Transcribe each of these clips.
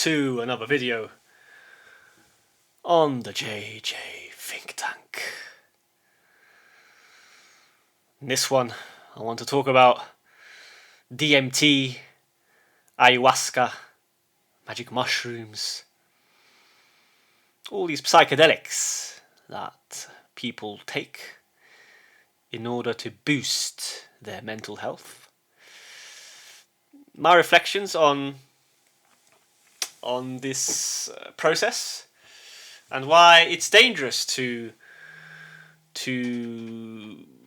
to another video on the JJ Think Tank. In this one, I want to talk about DMT, Ayahuasca, magic mushrooms, all these psychedelics that people take in order to boost their mental health. My reflections on this process and why it's dangerous to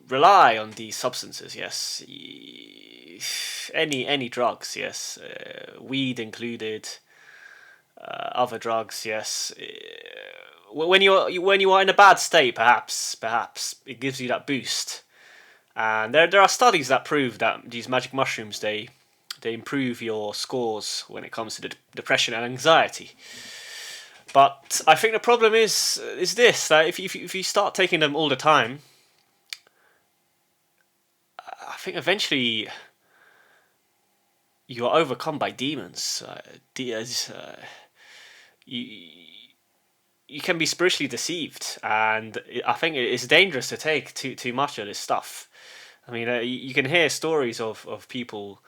rely on these substances. Yes, any drugs. Yes, weed included, other drugs. Yes, when you are in a bad state, perhaps it gives you that boost. And there are studies that prove that these magic mushrooms they improve your scores when it comes to depression and anxiety. But I think the problem is this: that if you start taking them all the time, I think eventually you are overcome by demons. You can be spiritually deceived, and I think it's dangerous to take too much of this stuff. I mean, you can hear stories of people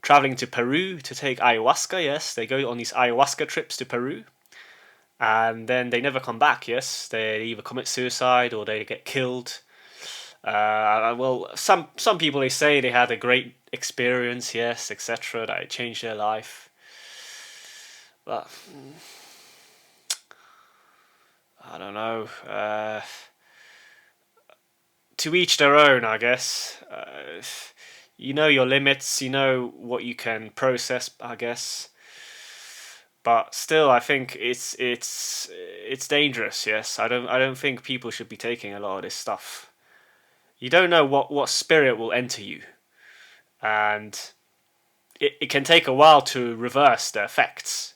traveling to Peru to take ayahuasca. Yes, they go on these ayahuasca trips to Peru, and then they never come back. Yes, they either commit suicide or they get killed. Well, some people, they say they had a great experience, yes, etc., that it changed their life. But I don't know. To each their own, I guess. You know your limits. You know what you can process, I guess. But still, I think it's dangerous. Yes, I don't think people should be taking a lot of this stuff. You don't know what spirit will enter you, and it can take a while to reverse the effects.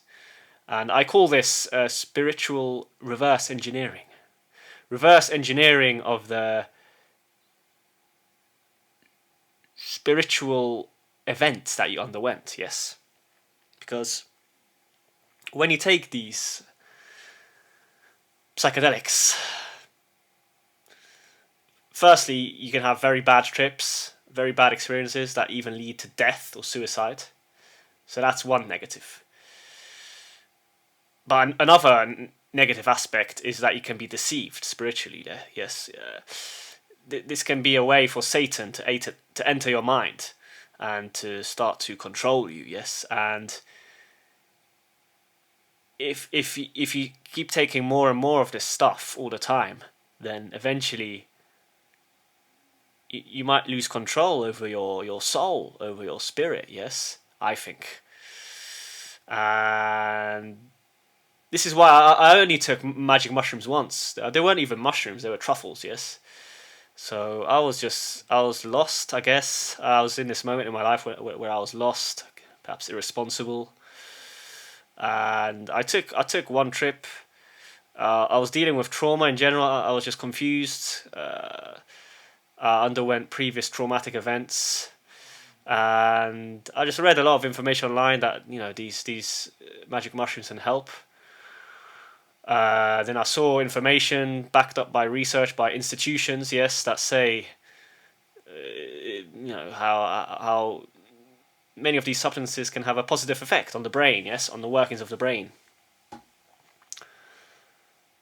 And I call this spiritual reverse engineering. Reverse engineering of the spiritual events that you underwent, yes. Because when you take these psychedelics, firstly, you can have very bad trips, very bad experiences that even lead to death or suicide. So that's one negative. But another negative aspect is that you can be deceived spiritually there. Yes, this can be a way for Satan to enter your mind and to start to control you. Yes, and if you keep taking more and more of this stuff all the time, then eventually you might lose control over your soul, over your spirit. Yes, I think. And this is why I only took magic mushrooms once. They weren't even mushrooms; they were truffles. Yes. So I was lost. I guess I was in this moment in my life where I was lost, perhaps irresponsible. And I took one trip. I was dealing with trauma in general. I was just confused. Underwent previous traumatic events, and I just read a lot of information online that these magic mushrooms can help. Then I saw information backed up by research by institutions, yes, that say how many of these substances can have a positive effect on the brain, yes, on the workings of the brain.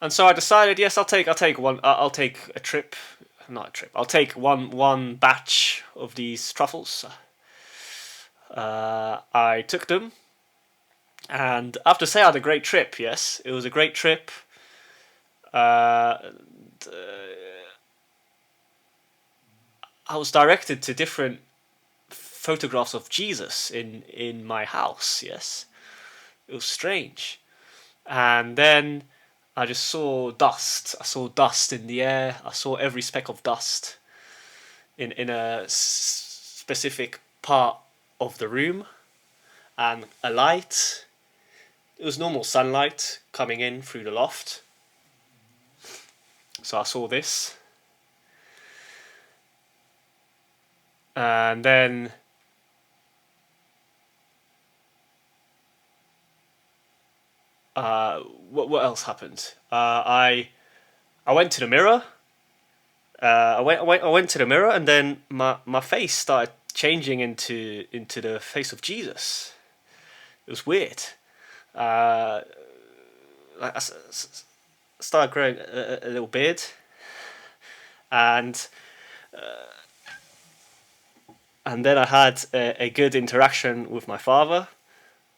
And so I decided, yes, I'll take a trip. Not a trip. I'll take one batch of these truffles. I took them, and I have to say I had a great trip. Yes, it was a great trip. I was directed to different photographs of Jesus in my house. Yes, it was strange, and then I just saw dust. I saw dust in the air. I saw every speck of dust in a specific part of the room, and a light. It was normal sunlight coming in through the loft. So I saw this. And then what else happened? I went to the mirror. I went to the mirror, and then my face started changing into the face of Jesus. It was weird. Uh, I started growing a little beard, and then I had a good interaction with my father,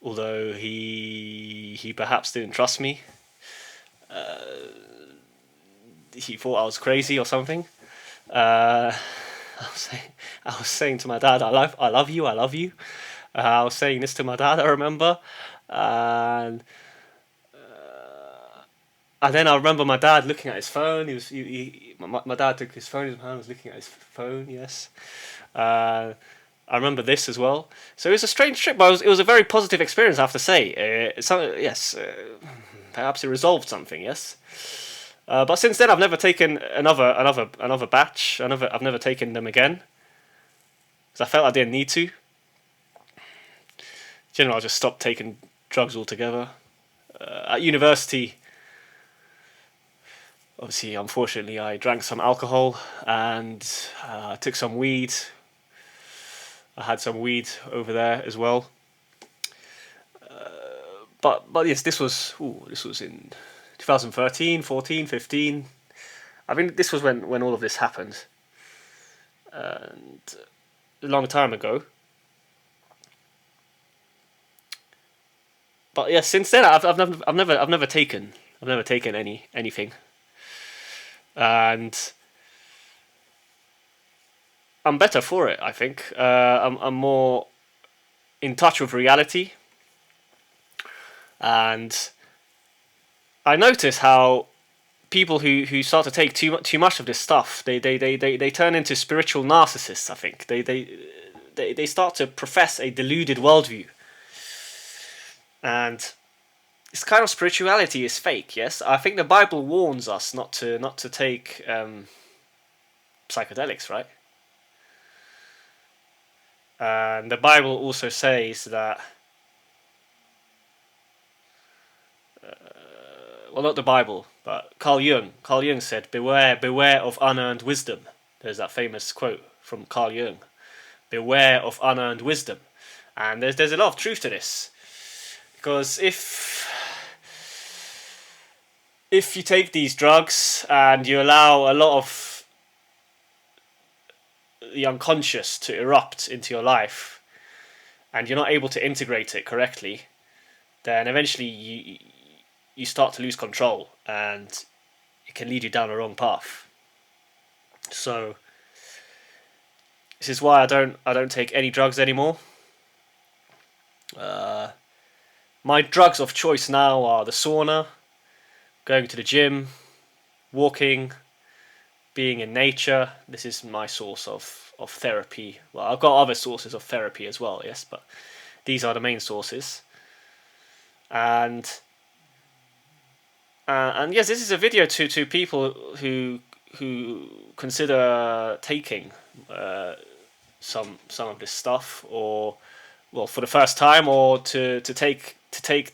although he perhaps didn't trust me. He thought I was crazy or something. Uh, I was saying to my dad, I love you, I love you. I was saying this to my dad, I remember, and then I remember my dad looking at his phone. My dad took his phone in his hand, was looking at his phone. Yes, I remember this as well. So it was a strange trip, but it was a very positive experience, I have to say. Yes, perhaps it resolved something. Yes. But since then, I've never taken another batch. I've never taken them again because I felt I didn't need to. Generally, I just stopped taking drugs altogether. At university, obviously, unfortunately, I drank some alcohol and took some weed. I had some weed over there as well. But yes, this was in 2013, 14, 15. I mean, this was when all of this happened, and a long time ago. But yeah, since then I've never taken anything, and I'm better for it. I think I'm more in touch with reality, and I notice how people who start to take too much of this stuff, they turn into spiritual narcissists. I think they start to profess a deluded worldview, and this kind of spirituality is fake. Yes, I think the Bible warns us not to take psychedelics, right? And the Bible also says that. Well, not the Bible, but Carl Jung. Carl Jung said, beware of unearned wisdom." There's that famous quote from Carl Jung. Beware of unearned wisdom. And there's a lot of truth to this. Because if you take these drugs and you allow a lot of the unconscious to erupt into your life, and you're not able to integrate it correctly, then eventually you start to lose control, and it can lead you down a wrong path. So this is why I don't take any drugs anymore. My drugs of choice now are the sauna, going to the gym, walking, being in nature. This is my source of therapy. Well, I've got other sources of therapy as well, yes, but these are the main sources. And yes, this is a video to people who consider taking some of this stuff, or well, for the first time, or to take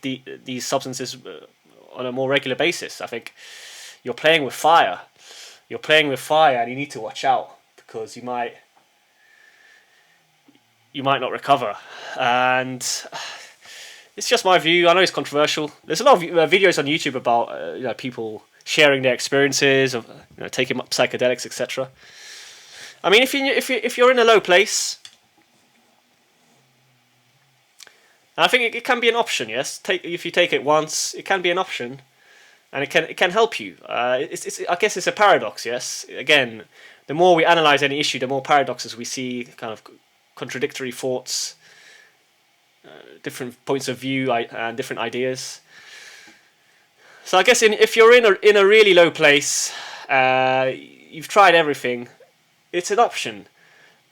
these substances on a more regular basis. I think you're playing with fire. You're playing with fire, and you need to watch out, because you might not recover. And it's just my view. I know it's controversial. There's a lot of videos on YouTube about people sharing their experiences of taking psychedelics, etc. I mean, if you're in a low place, I think it can be an option. Yes, if you take it once, it can be an option, and it can help you. I guess it's a paradox. Yes, again, the more we analyze any issue, the more paradoxes we see, kind of contradictory thoughts, different points of view, and different ideas. So I guess if you're in a really low place, you've tried everything, it's an option,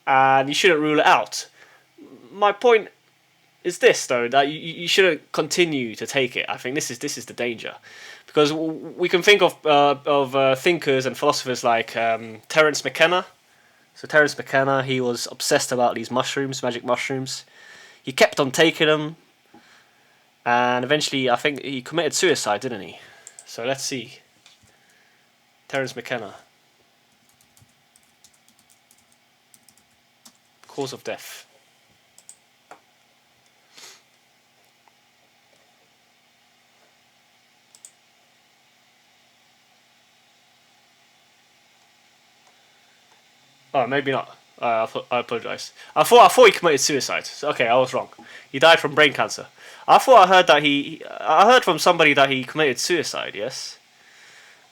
and you shouldn't rule it out. My point is this, though, that you shouldn't continue to take it. I think this is the danger, because we can think of thinkers and philosophers like Terence McKenna. So Terence McKenna, he was obsessed about these mushrooms, magic mushrooms. He kept on taking them, and eventually I think he committed suicide, didn't he? So let's see. Terence McKenna. Cause of death. Oh, maybe not. I apologize. I thought he committed suicide. So, okay, I was wrong. He died from brain cancer. I thought I heard that I heard from somebody that he committed suicide. Yes.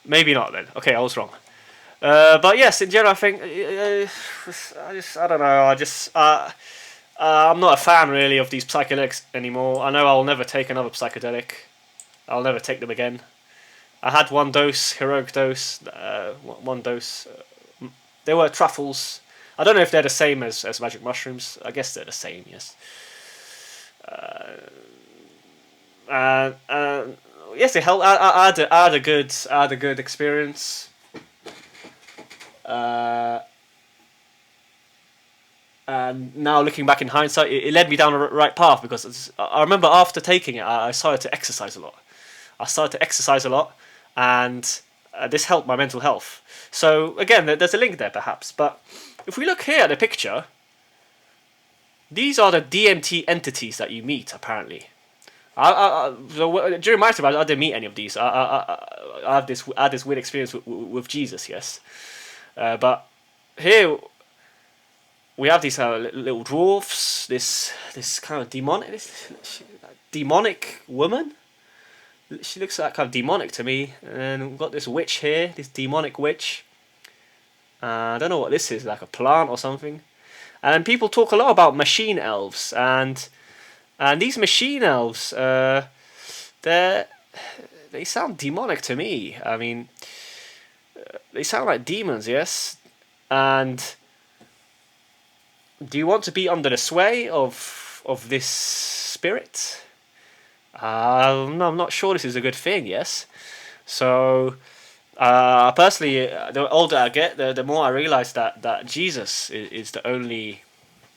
Maybe not then. Okay, I was wrong. But yes, in general, I think I don't know. I'm not a fan really of these psychedelics anymore. I know I'll never take another psychedelic. I'll never take them again. I had one dose, heroic dose, one dose. They were truffles. I don't know if they're the same as magic mushrooms. I guess they're the same, yes. And yes, it helped. I had a good experience. And now looking back in hindsight, it led me down the right path because I remember after taking it, I started to exercise a lot. And this helped my mental health. So again, there's a link there perhaps. But if we look here at the picture, these are the DMT entities that you meet apparently. So during my time, I didn't meet any of these. I had this weird experience with Jesus, yes. But here we have these little dwarfs. This kind of demonic woman. She looks like kind of demonic to me. And we've got this witch here, this demonic witch. I don't know what this is, like a plant or something. And people talk a lot about machine elves, and these machine elves, they sound demonic to me. I mean, they sound like demons, yes. And do you want to be under the sway of this spirit? No, I'm not sure this is a good thing, yes. So, personally, the older I get, the more I realize that Jesus is the only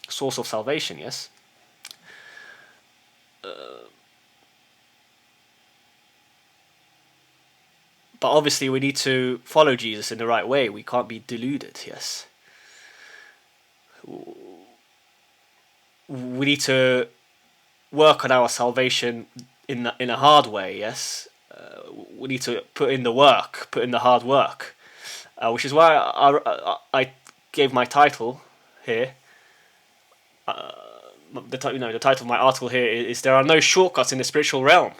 source of salvation, yes. But obviously, we need to follow Jesus in the right way. We can't be deluded, yes. We need to work on our salvation in a hard way, yes. We need to put in the work, put in the hard work, which is why I gave my title here. The title of my article here is "There are no shortcuts in the spiritual realm."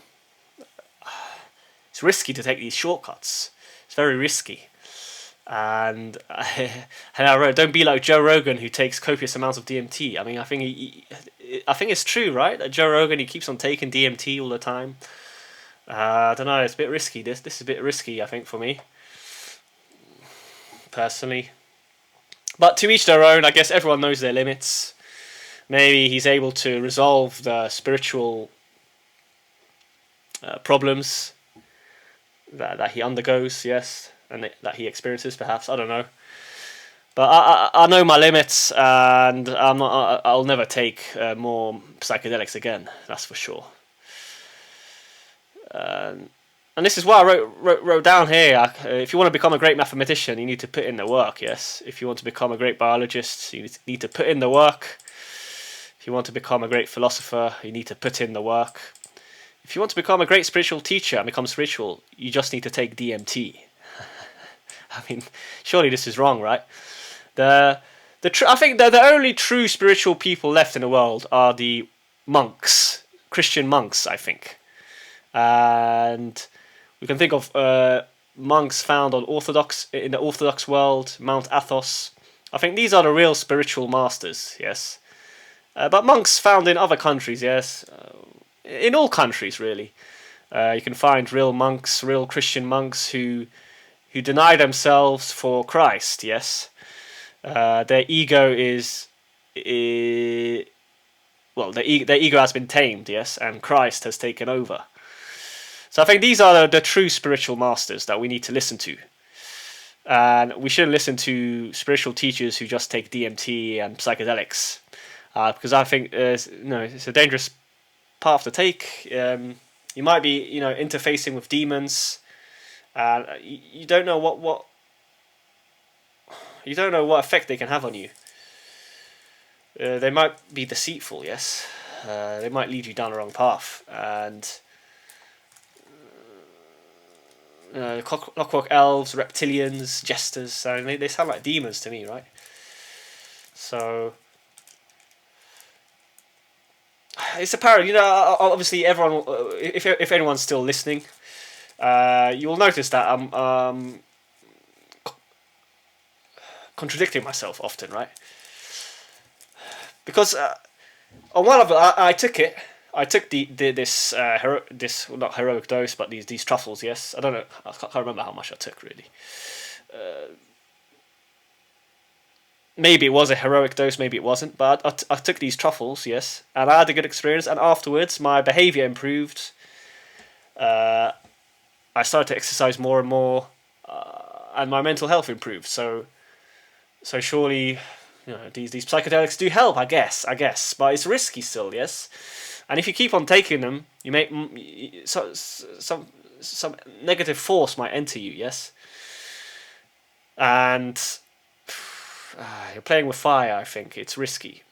It's risky to take these shortcuts. It's very risky. And I wrote, "Don't be like Joe Rogan, who takes copious amounts of DMT." I mean, I think it's true, right? That Joe Rogan, he keeps on taking DMT all the time. I don't know. It's a bit risky. This is a bit risky, I think, for me personally. But to each their own. I guess everyone knows their limits. Maybe he's able to resolve the spiritual problems that he undergoes, yes, and that he experiences, perhaps. I don't know. But I know my limits, and I'll never take more psychedelics again. That's for sure. And this is why I wrote down here. If you want to become a great mathematician, you need to put in the work. Yes. If you want to become a great biologist, you need to put in the work. If you want to become a great philosopher, you need to put in the work. If you want to become a great spiritual teacher and become spiritual, you just need to take DMT. I mean, surely this is wrong, right? I think the only true spiritual people left in the world are the monks, Christian monks, I think. And we can think of monks found in the Orthodox world, Mount Athos. I think these are the real spiritual masters, yes. But monks found in other countries, yes. In all countries, really. You can find real monks, real Christian monks who deny themselves for Christ, yes. Their ego their ego has been tamed, yes, and Christ has taken over. So I think these are the true spiritual masters that we need to listen to. And we shouldn't listen to spiritual teachers who just take DMT and psychedelics. Because I think it's a dangerous path to take. You might be interfacing with demons. and you don't know what you don't know what effect they can have on you. They might be deceitful, yes. They might lead you down the wrong path, and clockwork elves, reptilians, jesters. I mean, they sound like demons to me, right? So it's apparent, obviously everyone, if anyone's still listening, you will notice that I'm contradicting myself often, right? Because on one of it, I took it. I took this not heroic dose, but these truffles. Yes, I don't know. I can't remember how much I took really. Maybe it was a heroic dose, maybe it wasn't. But I took these truffles, yes, and I had a good experience. And afterwards, my behavior improved. I started to exercise more and more, and my mental health improved. So surely, these psychedelics do help, I guess, but it's risky still, yes. And if you keep on taking them, you make some negative force might enter you, yes. And you're playing with fire. I think it's risky.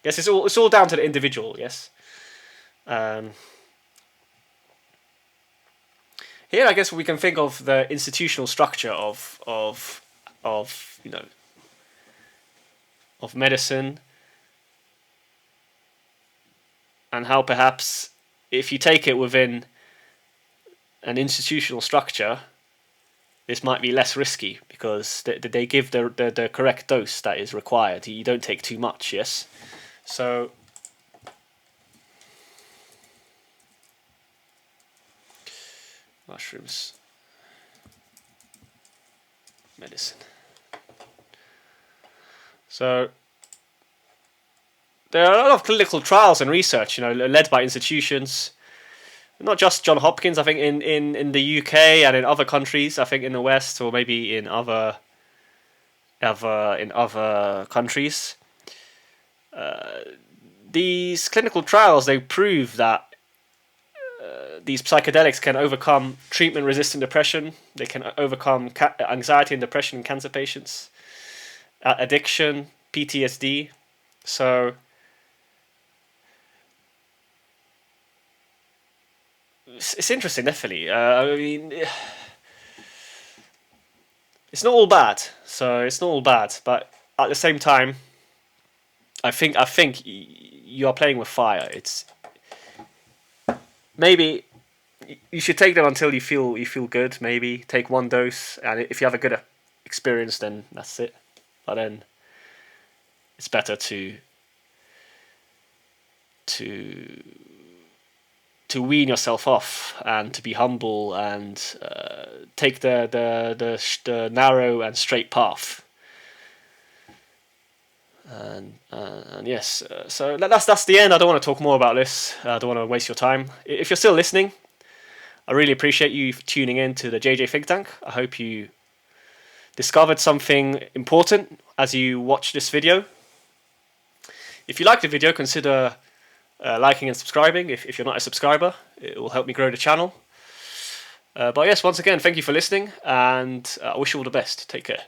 Yes, it's all down to the individual, yes. Here, I guess we can think of the institutional structure of medicine, and how perhaps if you take it within an institutional structure, this might be less risky because they give the correct dose that is required. You don't take too much, yes. So mushrooms, medicine. So there are a lot of clinical trials and research, led by institutions, not just Johns Hopkins. I think in the UK and in other countries. I think in the West, or maybe in other countries. These clinical trials, they prove that these psychedelics can overcome treatment-resistant depression. They can overcome anxiety and depression in cancer patients, addiction, PTSD. So it's interesting, definitely. I mean, it's not all bad. But at the same time, I think you are playing with fire. It's maybe you should take them until you feel good. Maybe take one dose, and if you have a good experience, then that's it. But then it's better to wean yourself off and to be humble and take the narrow and straight path. And yes, so that's the end. I don't want to talk more about this. I don't want to waste your time. If you're still listening, I really appreciate you tuning in to the JJ Think Tank. I hope you discovered something important as you watch this video. If you like the video, consider liking and subscribing. If you're not a subscriber, it will help me grow the channel. But yes, once again, thank you for listening, and I wish you all the best. Take care.